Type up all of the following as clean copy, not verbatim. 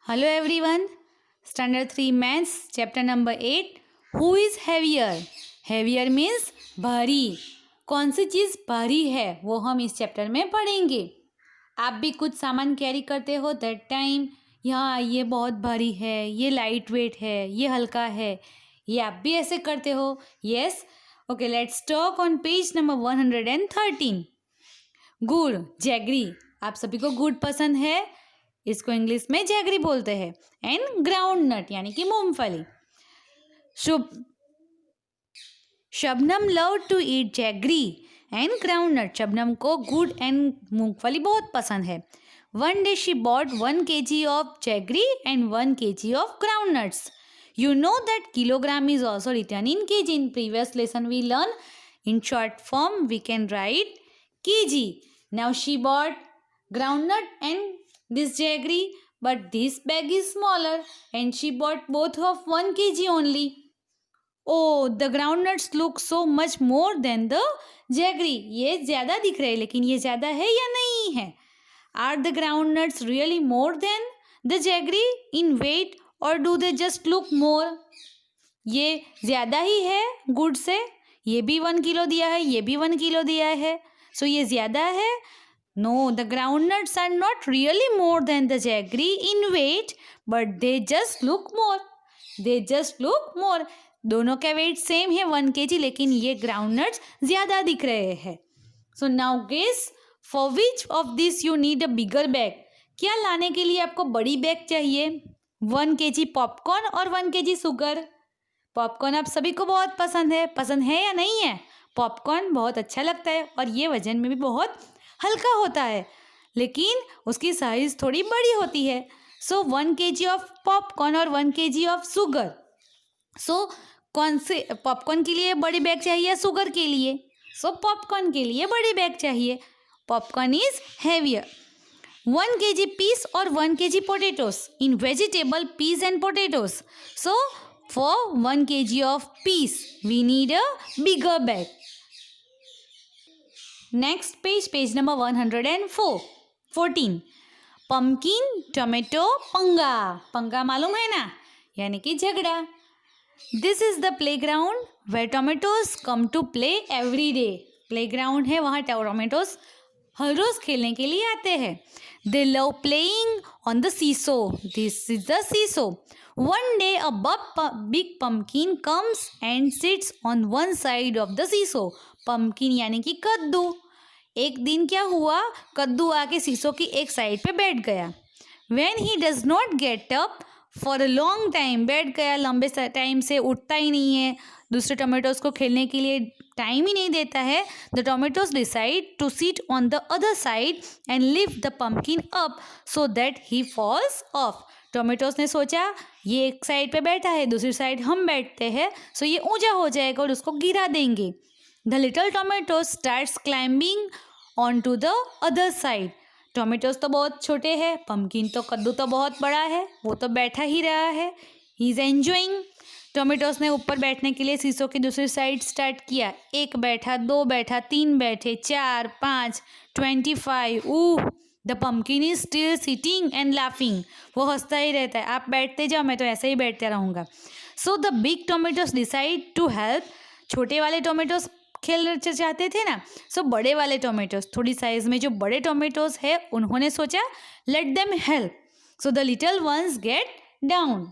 Hello everyone. Standard 3 Maths chapter number 8. Who is heavier? Heavier means भारी. कौन सी चीज़ भारी है वो हम इस चैप्टर में पढ़ेंगे. आप भी कुछ सामान कैरी करते हो दैट टाइम. यहाँ ये बहुत भारी है, ये लाइट वेट है, ये हल्का है. ये आप भी ऐसे करते हो. Yes. Okay, let's talk on page number 113. गुड़, जैगरी. आप सभी को गुड़ पसंद है. इसको इंग्लिश में जैगरी बोलते हैं. एंड ग्राउंड नट यानी कि मूंगफली. Shabnam love to eat jaggery and ground nut. Shabnam को गुड़ एंड मूंगफली बहुत पसंद है. One day she bought 1 kg of jaggery and 1 kg of ground nuts. You know that kilogram is also written in kg. In previous lesson we learned in short form we can write kg. Now she bought groundnut and this jaggery, but this bag is smaller and she bought both of 1 kg only. Oh, the groundnuts look so much more than the jaggery. ये ज़्यादा दिख रहे हैं लेकिन ये ज़्यादा है या नहीं है? Are the groundnuts really more than the jaggery in weight? और डू दे जस्ट लुक मोर. ये ज़्यादा ही है गुड़ से. ये भी 1 किलो दिया है, ये भी 1 किलो दिया है. सो ये ज़्यादा है. No, the ground nuts are not really more than the jaggery in weight but they just look more. They just look more. दोनों का वेट सेम है 1 kg लेकिन ये ग्राउंड नट्स ज़्यादा दिख रहे हैं. So now guess for which of this you need a bigger bag. क्या लाने के लिए आपको बड़ी बैग चाहिए? 1 kg पॉपकॉर्न और 1 kg शुगर. पॉपकॉर्न आप सभी को बहुत पसंद है या नहीं है? पॉपकॉर्न बहुत अच्छा लगता है और ये वजन में भी बहुत हल्का होता है लेकिन उसकी साइज़ थोड़ी बड़ी होती है. सो 1 kg ऑफ पॉपकॉर्न और 1 kg ऑफ शुगर. सो कौन से पॉपकॉर्न के लिए बड़ी बैग चाहिए या शुगर के लिए? सो पॉपकॉर्न के लिए बड़ी बैग चाहिए. Popcorn is heavier. 1 kg peas or 1 kg potatoes. In vegetable, peas and potatoes. So, for 1 kg of peas, we need a bigger bag. Next page, page number 114. Pumpkin, tomato, पंगा. पंगा मालूम है ना? यानी कि झगड़ा. This is the playground where tomatoes come to play every day. Playground है वहाँ tomatoes हर रोज खेलने के लिए आते हैं. They love playing on the seesaw. This is the seesaw. One day a big pumpkin comes and sits on one side of the seesaw. Pumpkin यानी कि कद्दू. एक दिन क्या हुआ? कद्दू आके सीसो की एक साइड पे बैठ गया. When he does not get up for a long time, बैठ गया लंबे टाइम से, उठता ही नहीं है, दूसरे टोमेटोज को खेलने के लिए टाइम ही नहीं देता है. The tomatoes decide to sit on the other side and lift the pumpkin up so that he falls off. Tomatoes ने सोचा ये एक साइड पे बैठा है, दूसरी साइड हम बैठते हैं, सो ये ऊंचा हो जाएगा और उसको गिरा देंगे. The little tomatoes starts climbing on to the other side. Tomatoes तो बहुत छोटे हैं, पम्पकिन तो कद्दू तो बहुत बड़ा है, वो तो बैठा ही रहा है. He is enjoying. टोमेटोज ने ऊपर बैठने के लिए शीशों की दूसरी साइड स्टार्ट किया. 1 बैठा, 2 बैठा, 3 बैठे, 4, 5, 25. The pumpkin is still sitting and laughing. वो हंसता ही रहता है. आप बैठते जाओ, मैं तो ऐसे ही बैठते रहूँगा. So the big tomatoes decide to help. छोटे वाले टोमेटोज खेलना चाहते थे ना, सो बड़े वाले टोमेटोज, थोड़ी साइज में जो बड़े टोमेटोज है, उन्होंने सोचा let them help. So the little ones get down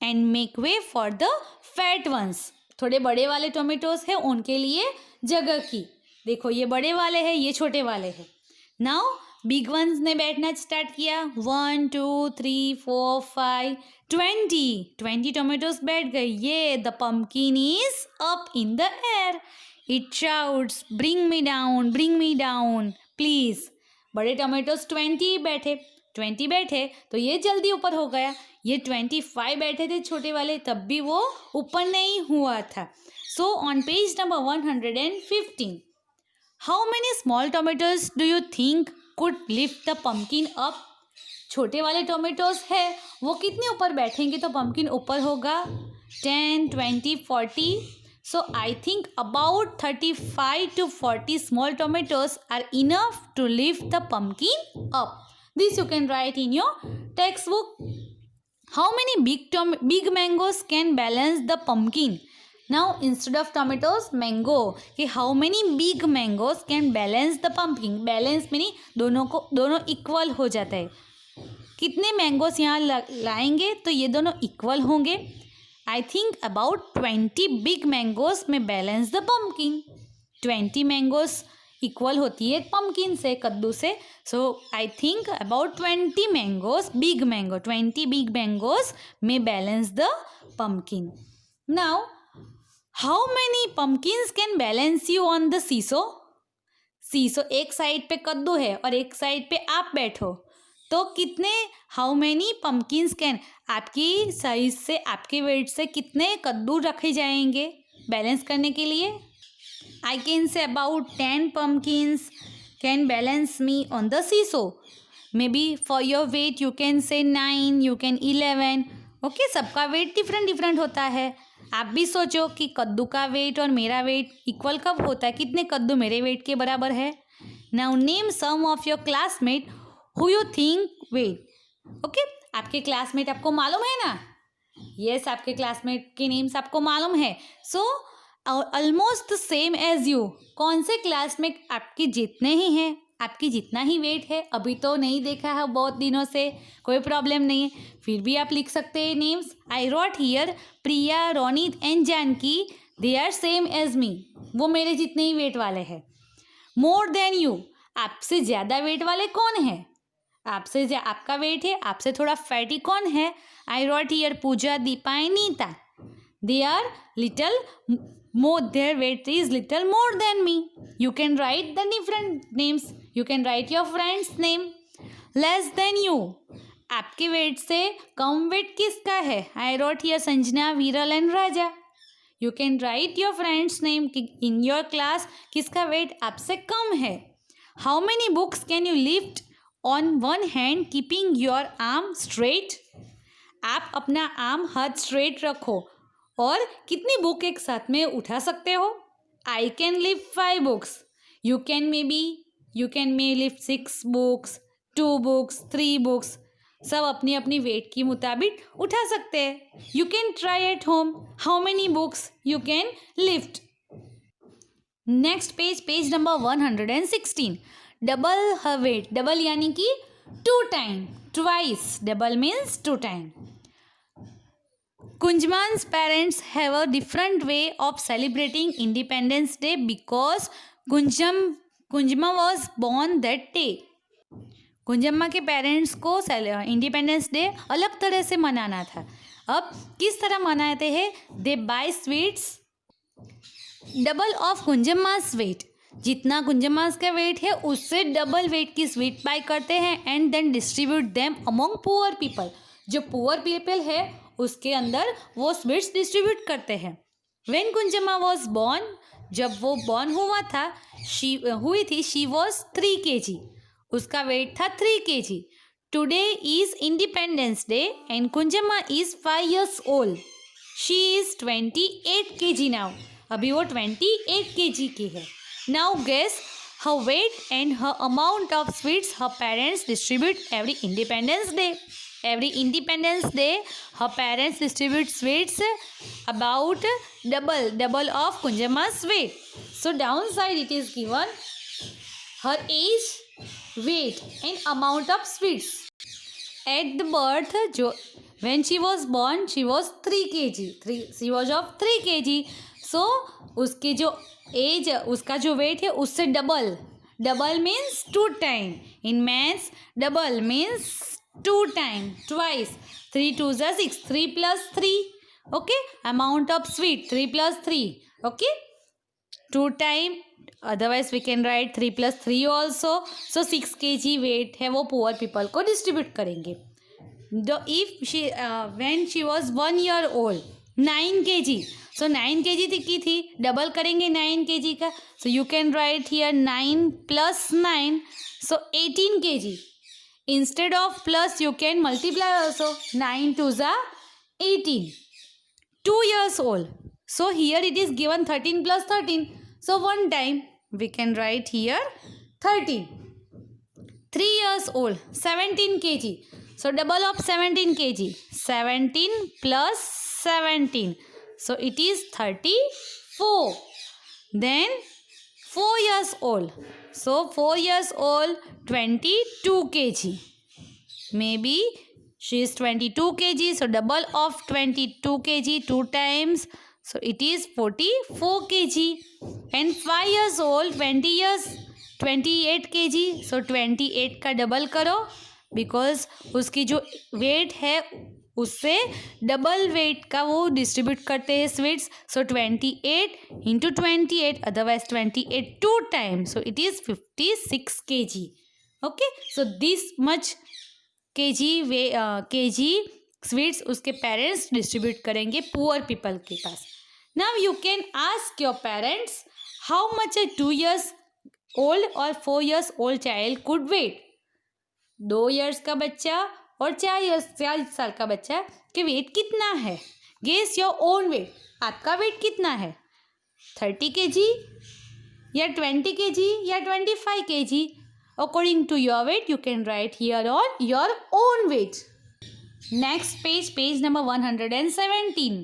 and make way for the fat ones. थोड़े बड़े वाले टोमेटोज हैं, उनके लिए जगह की. देखो ये बड़े वाले हैं, ये छोटे वाले हैं. नाउ बिग वंस ने बैठना स्टार्ट किया. 1, 2, 3, 4, 5, 20 टोमेटोज बैठ गए. ये the pumpkin is up in the air. It shouts bring me down please. बड़े टोमेटोज 20 बैठे तो ये जल्दी ऊपर हो गया. ये 25 बैठे थे छोटे वाले, तब भी वो ऊपर नहीं हुआ था. So on page number 115, how many small tomatoes do you think could lift the pumpkin up. छोटे वाले टोमेटोज है, वो कितने ऊपर बैठेंगे तो पम्पकिन ऊपर होगा? 10, 20, 40. So I think about 35 to 40 small tomatoes are enough to lift the pumpkin up. This you can write in your textbook. How many big mangoes can balance the pumpkin? Now instead of tomatoes, mango. कि how many big mangoes can balance the pumpkin? Balance meaning दोनों equal हो जाता है. कितने mangoes यहाँ लाएंगे तो ये दोनों इक्वल होंगे. I think about 20 big mangoes में balance the pumpkin. 20 mangoes equal होती है पम्पकिन से, कद्दू से. So I think about 20 mangoes, 20 big mangoes में balance the pumpkin. Now how many pumpkins can balance you on the seesaw? Seesaw एक side पे कद्दू है और एक साइड पे आप बैठो, तो कितने, हाउ मैनी पम्पकिन्स कैन, आपकी साइज से, आपके वेट से कितने कद्दू रखे जाएंगे बैलेंस करने के लिए? I can say about 10 pumpkins can balance me on the seesaw. May be for your weight you can say 9, you can 11. Okay, सबका वेट डिफरेंट होता है. आप भी सोचो कि कद्दू का वेट और मेरा वेट इक्वल कब होता है, कितने कद्दू मेरे वेट के बराबर है. Now name some of your classmate who you think weight. Okay, आपके क्लासमेट आपको मालूम है ना? यस, आपके क्लासमेट के नेम्स आपको मालूम है. So almost same as you. कौन से क्लासमेट आपके जितने ही हैं, आपकी जितना ही वेट है. अभी तो नहीं देखा है बहुत दिनों से, कोई प्रॉब्लम नहीं है, फिर भी आप लिख सकते हैं names. I wrote here Priya, Ronit and Janaki. They are same age me. वो मेरे जितने ही वेट वाले हैं. मोर देन यू, आपसे ज़्यादा वेट वाले कौन है? आपसे आपका वेट है, आपसे थोड़ा फैटी कौन है? I wrote here Pooja, Deepa and Neeta. They are little more, their weight is little more than me. You can write the different names. You can write your friend's name. Less than you, आपके wait से कम wait किसका है? I wrote here Sanjana, वीरल and Raja. You can write your friend's name. In your class किसका wait आपसे कम है? How many books can you lift on one hand keeping your arm straight? आप अपना आर्म हाथ स्ट्रेट रखो और कितनी बुक एक साथ में उठा सकते हो? I can lift 5 books. You can may lift 6 books, 2 books, 3 books. सब अपनी अपनी वेट के मुताबिक उठा सकते हैं. You can try at home. How many books you can lift? Next page number 116. Double her weight. Double यानी कि 2 time, twice. Double means 2 time. Kunjman's parents have a different way of celebrating Independence Day because Kunjma was born that day. Kunjamma के parents को independence day अलग तरह से मनाना था. अब किस तरह मनाते हैं? They buy sweets double of Kunjamma's weight. जितना कुंजम्मास का वेट है उससे डबल वेट की स्वीट बाय करते हैं and then distribute them among poor people. जो पुअर पीपल है उसके अंदर वो स्वीट्स डिस्ट्रीब्यूट करते हैं. व्हेन कुंजम्मा वॉज बॉर्न, जब वो बॉर्न हुआ था, शी वॉज 3 kg. उसका वेट था 3 kg. Today is Independence Day and Kunjamma is 5 years old. She is 28 kg now. अभी वो 28 kg की है. Now guess her weight and her amount of sweets her parents distribute every Independence Day. Every Independence Day, her parents distribute sweets about double of Kunjamma's weight. So downside it is given her age, weight and amount of sweets. At the birth, when she was born, she was 3 kg. She was of 3 kg. So उसके जो as, उसका जो wait है उससे double means 2 time. In maths double means 2 time, twice. 3 2s are 6, 3 plus 3. Okay, amount of sweet 3 plus 3. Okay, 2 time. Otherwise we can write 3 plus 3 also. So 6 kg wait है वो poor people को distribute करेंगे. If she when she was 1 year old, 9 kg. So 9 kg की थी, double करेंगे 9 kg का. So you can write here 9 plus 9. So 18 kg. Instead of plus you can multiply also. 9 2s are 18. 2 years old. So here it is given 13 plus 13. So one time we can write here 13. 3 years old, 17 kg. So double of 17 kg, 17 plus 17. So it is 34. Then 4 years old. So 4 years old, 22 kg. Maybe she is 22 kg. So double of 22 kg 2 times. So it is 44 kg. And 5 years old, 20 years, 28 kg. So 28 का double करो, because उसकी जो wait है उससे double wait का वो distribute करते हैं sweets. So 28 into 28, otherwise 28 two times. So it is 56 kg. Okay, so this much kg sweets उसके पेरेंट्स डिस्ट्रीब्यूट करेंगे पुअर पीपल के पास. Now you can ask your parents how much a 2 years old और 4 years old child could weight. 2 years का बच्चा और 4 साल का बच्चा के वेट कितना है. Guess your own weight. आपका वेट कितना है? 30 kg या 20 kg या 25 kg. According to your weight, you can write here on your own weight. Next page, page number 117.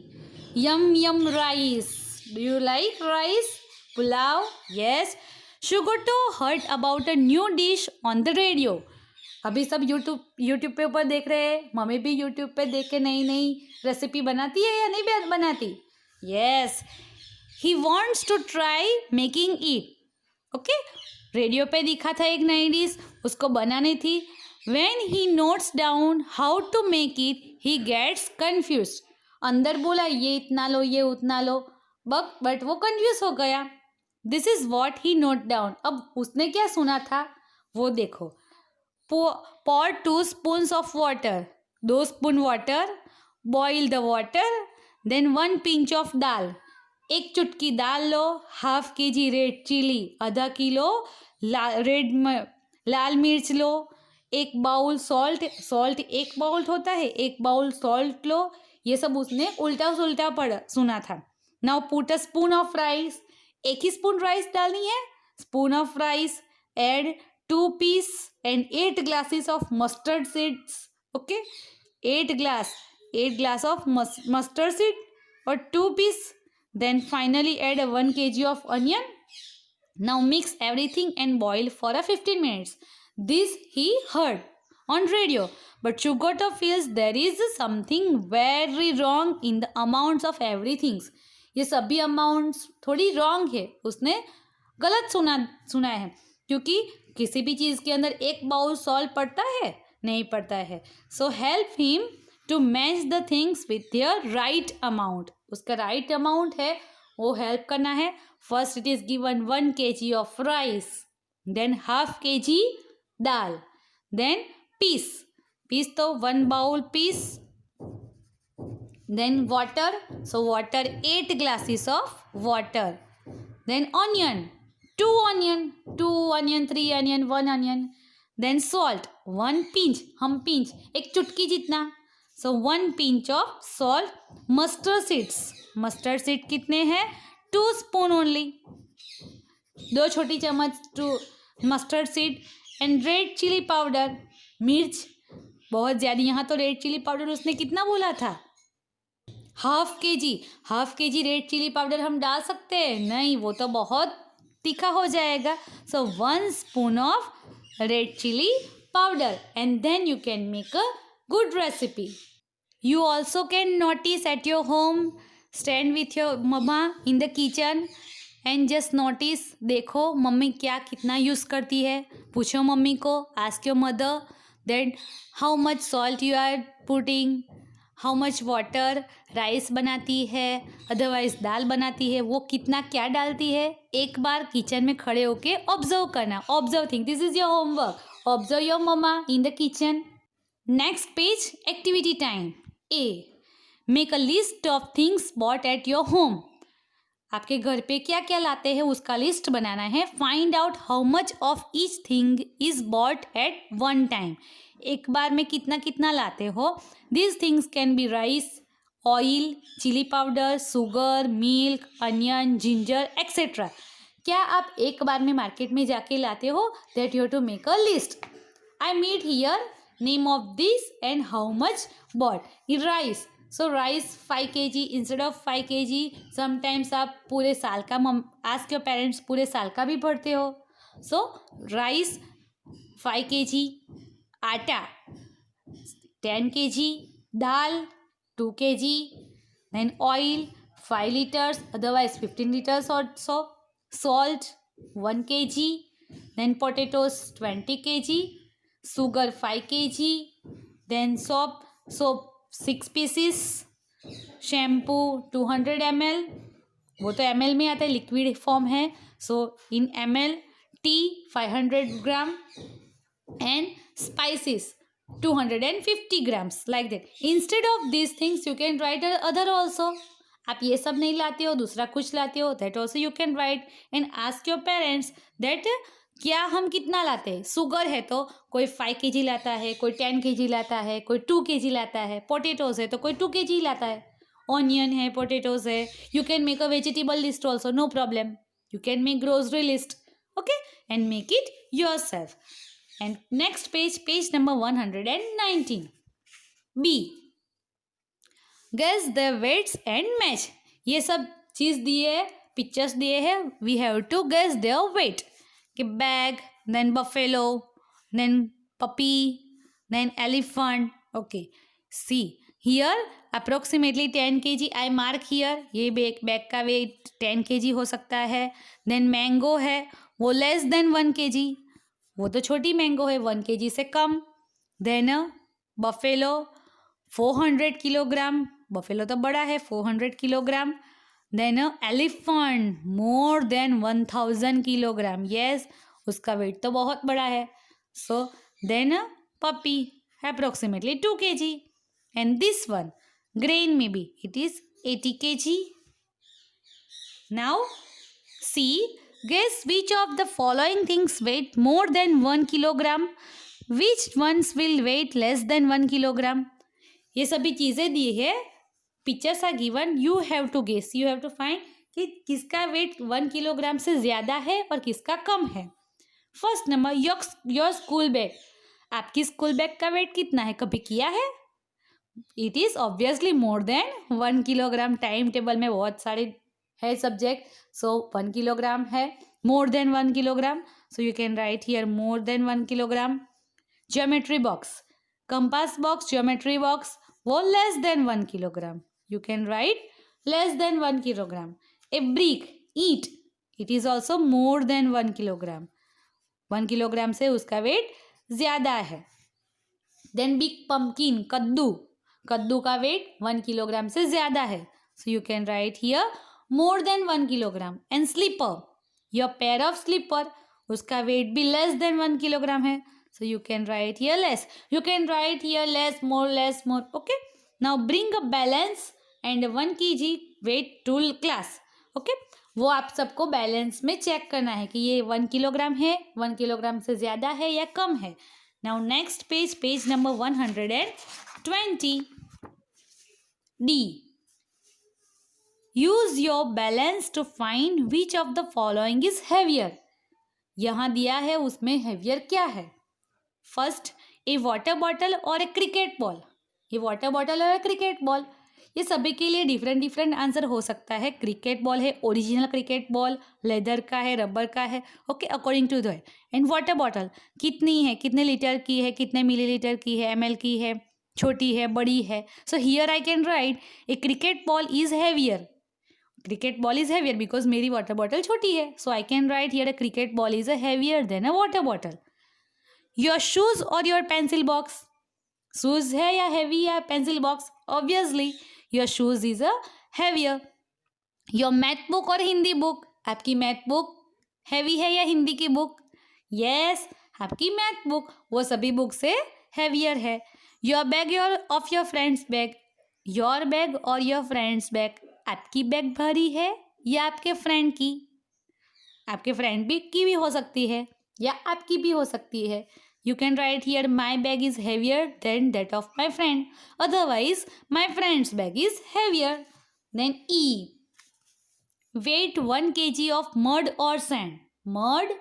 Yum yum rice. Do you like rice? Pulao? Yes. Shugoto heard about a new dish on the radio. अभी सब YouTube पे ऊपर देख रहे हैं. Mummy भी YouTube पे देख के नई नई रेसिपी बनाती है या नहीं बनाती? Yes. He wants to try making it. Okay, radio पे दिखा था एक नई डिश, उसको बनानी थी. When he notes down how to make it, he gets confused. अंदर बोला ये इतना लो, ये उतना लो, बट वो कंफ्यूज हो गया. This is what he note down. अब उसने क्या सुना था वो देखो. pour 2 spoons of water, 2 spoon water, boil the water, then 1 pinch of दाल. 1 चुटकी दाल लो, हाफ kg रेड चिली, आधा किलो लाल मिर्च लो, 1 बाउल सॉल्ट 1 बाउल होता है, 1 बाउल सॉल्ट लो. ये सब उसने उल्टा सुना था. Now put a spoon of rice. 1 ही स्पून राइस डालनी है. Spoon of rice, add 2 peas and 8 glasses of mustard seeds. Okay, 8 glass of mustard seed or 2 peas. Then finally add 1 kg of onion. Now mix everything and boil for 15 minutes. This he heard on radio, but Shugoto feels there is something very wrong in the amounts of everything. ये सभी amounts थोड़ी wrong है. उसने गलत सुना है, क्योंकि किसी भी चीज़ के अंदर 1 बाउल सॉल्ट पड़ता है? नहीं पड़ता है. So help him to match the things with your right amount. उसका राइट अमाउंट है वो हेल्प करना है. First it is given 1 kg of rice, then half kg dal, then peas तो 1 bowl peas, then water. So water 8 glasses of water, then onion 2 onion, 3 onion, 1 onion. Then salt 1 pinch, हम pinch 1 चुटकी जितना. So 1 pinch of salt. Mustard seed कितने हैं? 2 spoon only. 2 छोटी चम्मच mustard seed. And red chilli powder, मिर्च बहुत ज़्यादा. यहाँ तो रेड चिली पाउडर उसने कितना बोला था? Half KG red chilli powder हम डाल सकते हैं? नहीं, वो तो बहुत तीखा हो जाएगा. So 1 spoon of red chilli powder and then you can make a good recipe. You also can notice at your home. Stand with your mamma in the kitchen and just notice. देखो mummy क्या कितना use करती है. पूछो mummy को. Ask your mother that how much salt you are putting, how much water. Rice बनाती है, otherwise दाल बनाती है, वो कितना क्या डालती है. एक बार किचन में खड़े होके ऑब्जर्व करना. Observe thing. This is your homework. Observe your mamma in the kitchen. Next page, activity time. A, make a list of things bought at your home. आपके घर पे क्या क्या लाते हैं उसका लिस्ट बनाना है. Find out how much of each thing is bought at one time. एक बार में कितना कितना लाते हो. This things can be rice, oil, chilli powder, sugar, milk, onion, ginger etcetera. क्या आप एक बार में मार्केट में जाके लाते हो? That you have to make a list. I meet here name of this and how much bought. Rice, so rice 5 kg instead of 5 kg. sometimes आप पूरे साल का ask your parents पूरे साल का भी भरते हो. so rice 5 kg, आटा 10 kg, dal 2 kg, then oil 5 liters, otherwise 15 liters or so, salt 1 kg, then potatoes 20 kg, sugar 5 kg, then soap 6 pieces, shampoo 200 ml, वो तो ml में आता है, लिक्विड फॉर्म है, सो इन ml, T 500 gram and spices 250 grams, like that. Instead of these things you can write other also. आप ये सब नहीं लाते हो, दूसरा कुछ लाते हो, that also you can write and ask your parents that क्या हम कितना लाते हैं. शुगर है तो कोई 5 kg लाता है, कोई 10 kg लाता है, कोई 2 kg लाता है. पोटेटोज है तो कोई 2 kg लाता है. ऑनियन है, पोटेटोज है. You can make a vegetable list also, no problem. You can make grocery list, okay, and make it your self. And next page, page number 119. B. Guess the weights and match. ये सब चीज़ दिए है, pictures दिए है. We have to guess their weight. कि bag, then buffalo, then puppy, then elephant. Okay. See here approximately 10 kg. I mark here. ये bag का wait 10 kg हो सकता है. Then mango है, वो less than 1 kg. वो तो छोटी मैंगो है, 1 kg से कम. देन बफेलो 400 किलोग्राम, बफेलो तो बड़ा है, 400 kilogram. Then elephant more than 1000 kilogram, yes, उसका वेट तो बहुत बड़ा है. So then puppy approximately 2 kg. And this one grain में भी it is 80 kg. Now see, guess which of the following things weight more than 1 kilogram, which ones will weight less than 1 kilogram. ये सभी चीज़ें दी है, pictures are given, you have to guess, you have to find कि किसका wait 1 kilogram से ज़्यादा है और किसका कम है. First number, your school bag. आपकी स्कूल बैग का वेट कितना है, कभी किया है? It is obviously more than 1 kilogram. Time table में बहुत सारे है सब्जेक्ट, so 1 kilogram है, more than 1 kilogram, so you can write here more than 1 kilogram. Geometry box, compass box, geometry box, वो less than 1 kilogram, you can write less than 1 kilogram. A brick, ईंट, it is also more than 1 kilogram. 1 kilogram से उसका wait ज़्यादा है. Then big pumpkin, कद्दू का wait 1 kilogram से ज़्यादा है, so you can write here more than 1 kilogram. And slipper, your pair of slipper, उसका वेट भी less than 1 kilogram है, so you can write here less. You can write here less, more, okay. Now bring a balance and 1 kg weight to class, okay. वो आप सबको balance में check करना है कि ये 1 किलोग्राम है, 1 किलोग्राम से ज़्यादा है या कम है. Now next page, page number 120. D. Use your balance to find which of the following is heavier. यहाँ दिया है उसमें heavier क्या है. फर्स्ट, ए वाटर बॉटल और ए क्रिकेट बॉल. ये वाटर बॉटल और क्रिकेट बॉल, ये सभी के लिए डिफरेंट आंसर हो सकता है. क्रिकेट बॉल है ओरिजिनल क्रिकेट बॉल, लेदर का है, रबर का है, okay, according to the. And water bottle कितनी है, कितने लीटर की है, कितने मिलीलीटर की है, ml की है, छोटी है, बड़ी है. So here I can write a cricket ball is heavier. Cricket ball is heavier because मेरी वाटर बॉटल छोटी है, so I can write here a cricket ball is a heavier than a water bottle. Your shoes और your pencil box, shoes है या heavy या pencil box, obviously your shoes is a heavier. Your math book और Hindi book, आपकी math book heavy है या हिंदी की book, yes, आपकी मैथ बुक, वो सभी बुक से हैवियर है. Your bag of your friends bag, your bag और योर फ्रेंड्स बैग, आपकी बैग भारी है या आपके फ्रेंड की, आपके फ्रेंड की भी हो सकती है या आपकी भी हो सकती है. You can write here my bag is heavier than that of my friend, otherwise my friend's bag is heavier. Then e, weight 1 kg of mud और सैंड, मड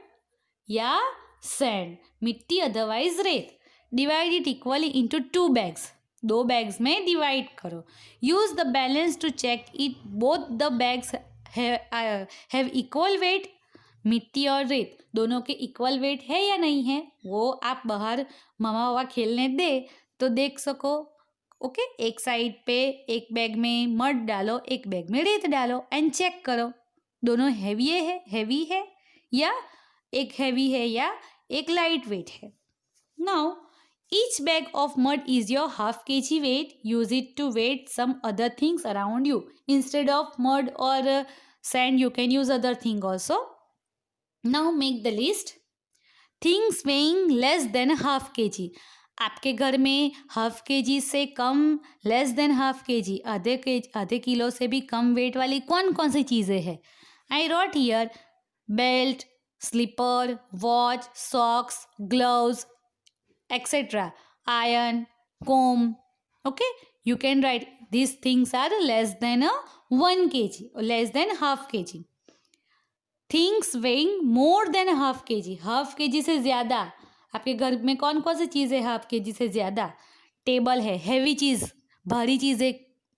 या सैंड, मिट्टी अदरवाइज रेत. Divide it equally into 2 bags, 2 bags में divide करो. Use the balance to check it both the bags have equal weight. मिट्टी और रेत दोनों के इक्वल वेट है या नहीं है, वो आप बाहर मामा बाबा खेलने दे तो देख सको. ओके, एक साइड पे एक बैग में मड डालो, एक बैग में रेत डालो एंड चेक करो दोनों हैवी है या एक हैवी है या एक लाइट वेट है. Now each bag of mud is your half kg weight. Use it to weight some other things around you. Instead of mud और sand you can use other thing also. Now make the list. Things weighing less than half kg. आपके घर में half kg से कम, less than half kg, आधे kilo से भी कम wait वाली कौन कौन सी चीज़ें हैं. I wrote here belt, slipper, watch, socks, gloves, etcetera, iron, comb. Okay, you can write these things are less than 1 kg or less than half kg. Things weighing more than half kg. Half kg से ज़्यादा आपके घर में कौन कौन सी चीज़ है half kg से ज़्यादा. टेबल है, हैवी चीज़, भारी चीज़ें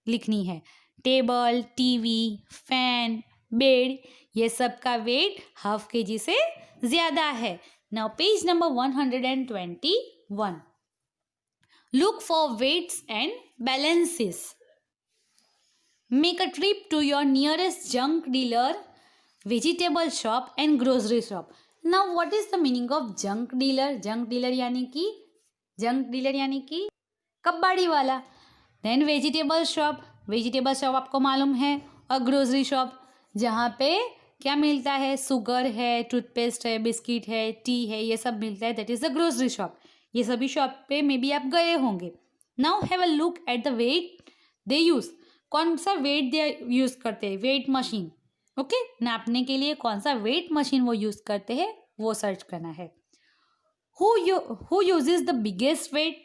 लिखनी है. टेबल, टीवी, फैन, बेड, ये सब का वेट हाफ kg से ज़्यादा है. Now page number 121. Look for weights and balances. Make a trip to your nearest junk dealer, vegetable shop and grocery shop. Now what is the meaning of junk dealer? Junk dealer यानी कि कबाड़ी वाला. Then vegetable shop आपको मालूम है. और grocery shop जहाँ पे क्या मिलता है, शुगर है, टूथपेस्ट है, बिस्किट है, टी है, ये सब मिलता है. That is the grocery shop. ये सभी शॉप पे मे बी आप गए होंगे. Now have a look at the weight they use. कौन सा वेट दे यूज़ करते हैं, वेट मशीन. ओके, नापने के लिए कौन सा वेट मशीन वो यूज़ करते हैं वो सर्च करना है. Who uses the biggest wait.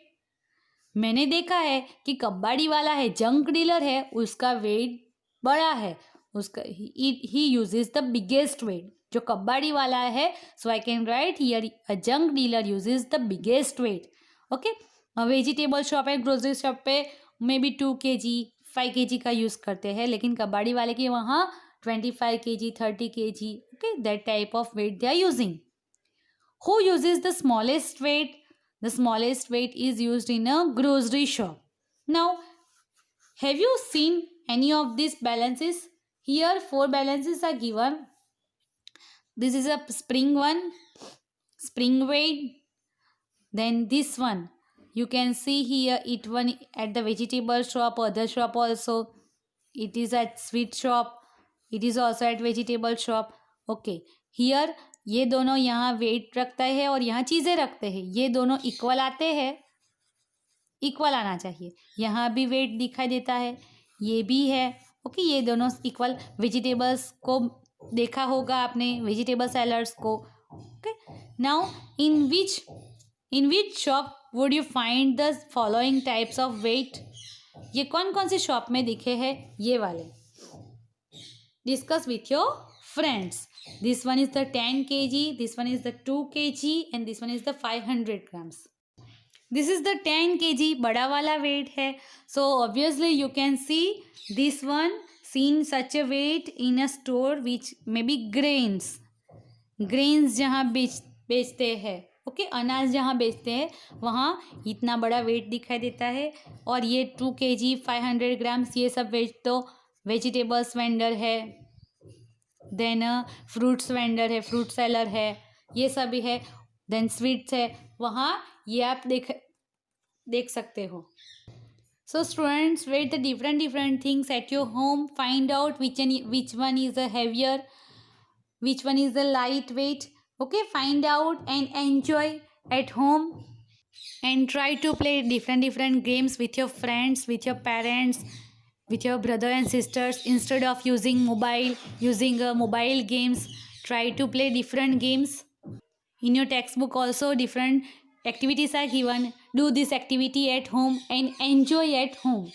मैंने देखा है कि कबाड़ी वाला है, जंक डीलर है, उसका वेट बड़ा है. उसका ही यूजेज द बिगेस्ट वेट. जो कबाड़ी वाला है, so I can write here a junk dealer uses the biggest weight. Okay, vegetable shop है, ग्रोसरी शॉप पे मे बी 2 kg 5 kg का यूज़ करते हैं, लेकिन कबाड़ी वाले की वहाँ 25 kg 30 kg. Okay, that type of weight they are using. Who uses the smallest weight. The smallest weight is used in a grocery shop. Now have you seen any of this balances? Here 4 balances are given. This is a spring one, spring weight. Then this one, you can see here it one at the vegetable shop, other shop also. It is at sweet shop. It is also at vegetable shop. Okay, here ये दोनों यहाँ wait रखता है और यहाँ चीज़ें रखते हैं. ये दोनों इक्वल आते हैं, इक्वल आना चाहिए. यहाँ भी वेट दिखाई देता है, ये भी है. ओके, ये दोनों इक्वल. वेजिटेबल्स को देखा होगा आपने, वेजिटेबल सैलड्स को. Okay, now in which shop would you find the following types of weight. ये कौन कौन सी शॉप में दिखे हैं, ये वाले. Discuss with your friends. This one is the 10 kg, this one is the 2 kg and this one is the 500 grams. This is the 10 kg, बड़ा वाला वेट है. So obviously you can see this one seen such a weight in a store which may be grains जहाँ बेचते हैं. Okay, अनाज जहाँ बेचते हैं वहाँ इतना बड़ा वेट दिखाई देता है. और ये 2 kg 500 grams, ये सब वेट तो वेजिटेबल्स वेंडर है. देन फ्रूट्स वेंडर है, फ्रूट सेलर है, ये सभी है. देन स्वीट्स है, वहाँ ये आप देख सकते हो. So students, weigh the different things at your home. Find out which one is the heavier, which one is the lightweight. Okay, find out and enjoy at home. And try to play different games with your friends, with your parents, with your brother and sisters. Instead of using mobile games, try to play different games. In your textbook also different activities are given. Do this activity at home and enjoy at home.